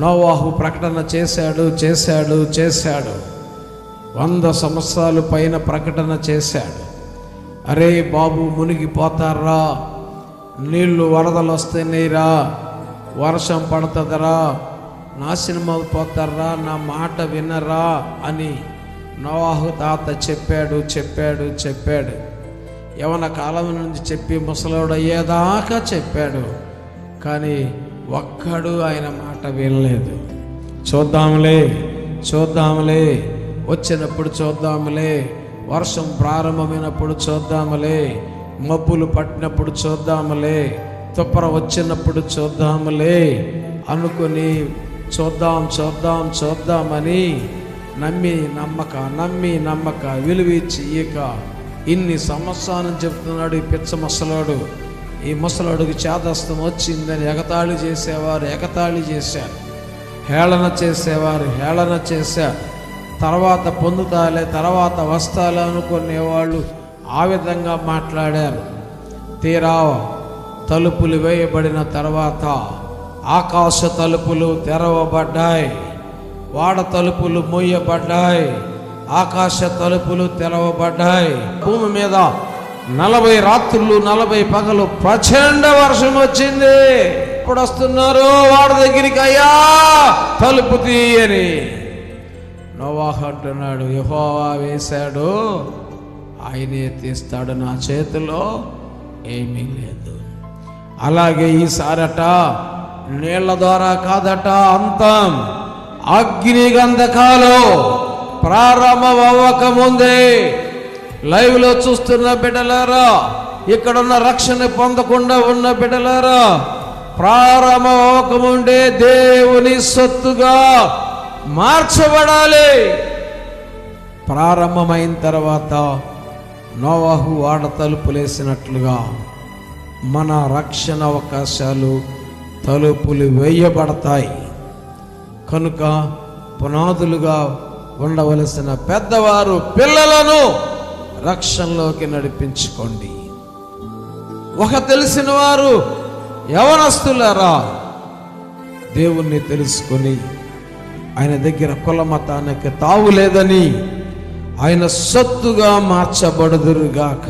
నోవాహు ప్రకటన చేశాడు 100 సంవత్సరాలు పైన ప్రకటన చేశాడు. అరే బాబు, మునిగిపోతారా, నీళ్లు వరదలు వస్తున్నాయిరా, వర్షం పడుతుందరా, నాశనం అయిపోతారా, నా మాట వినరా అని నోవాహు తాత చెప్పాడు. యవన కాలం నుంచి చెప్పి ముసలోడు అయ్యేదాకా చెప్పాడు. కానీ ఒక్కడు ఆయన మాట వినలేదు. చూద్దాంలే వచ్చినప్పుడు చూద్దాంలే, వర్షం ప్రారంభమైనప్పుడు చూద్దాంలే, మబ్బులు పట్టినప్పుడు చూద్దాంలే, తుప్పర వచ్చినప్పుడు చూద్దాంలే అనుకుని చూద్దామని నమ్మి నమ్మక విలువిచ్చి ఇక ఇన్ని సంవత్సరాలు చెప్తున్నాడు ఈ పిచ్చ ముసలోడు. ఈ ముసలోడికి చేదస్తం వచ్చిందని ఎగతాళి చేశారు, హేళన చేశారు. తర్వాత పొందుతాలే, తర్వాత వస్తాలే అనుకునేవాళ్ళు ఆ విధంగా మాట్లాడారు. తీరా తలుపులు వేయబడిన తర్వాత ఆకాశ తలుపులు తెరవబడ్డాయి, వాడ తలుపులు మూయబడ్డాయి, ఆకాశ తలుపులు తెరవబడ్డాయి. భూమి మీద 40 రాత్రులు 40 పగలు ప్రచండ వర్షం వచ్చింది. ఇప్పుడు వస్తున్నారు వాడి దగ్గరికి, అయ్యా తలుపు తీయని. నోవాహు అంటున్నాడు, యెహోవా వేశాడు, ఆయనే తీస్తాడు, నా చేతిలో ఏమీ లేదు. అలాగే ఈసారట నీళ్ల ద్వారా కాదట అంతం, అగ్ని గంధకాలు ప్రారంభం అవ్వకముందే. లైవ్లో చూస్తున్న బిడ్డలారా, ఇక్కడున్న రక్షణ పొందకుండా ఉన్న బిడ్డలారా, ప్రారంభం అవ్వకముందే దేవుని సొత్తుగా మార్చబడాలి. ప్రారంభమైన తర్వాత నోవాహు వాడ తలుపులేసినట్లుగా మన రక్షణ అవకాశాలు తలుపులు వేయబడతాయి. కనుక పునాదులుగా ఉండవలసిన పెద్దవారు పిల్లలను రక్షణలోకి నడిపించుకోండి. ఒక తెలిసిన వారు యవనస్తులారా, దేవుణ్ణి తెలుసుకొని ఆయన దగ్గర కుల మతానికి తావు లేదని ఆయన సొత్తుగా మార్చబడుదురుగాక.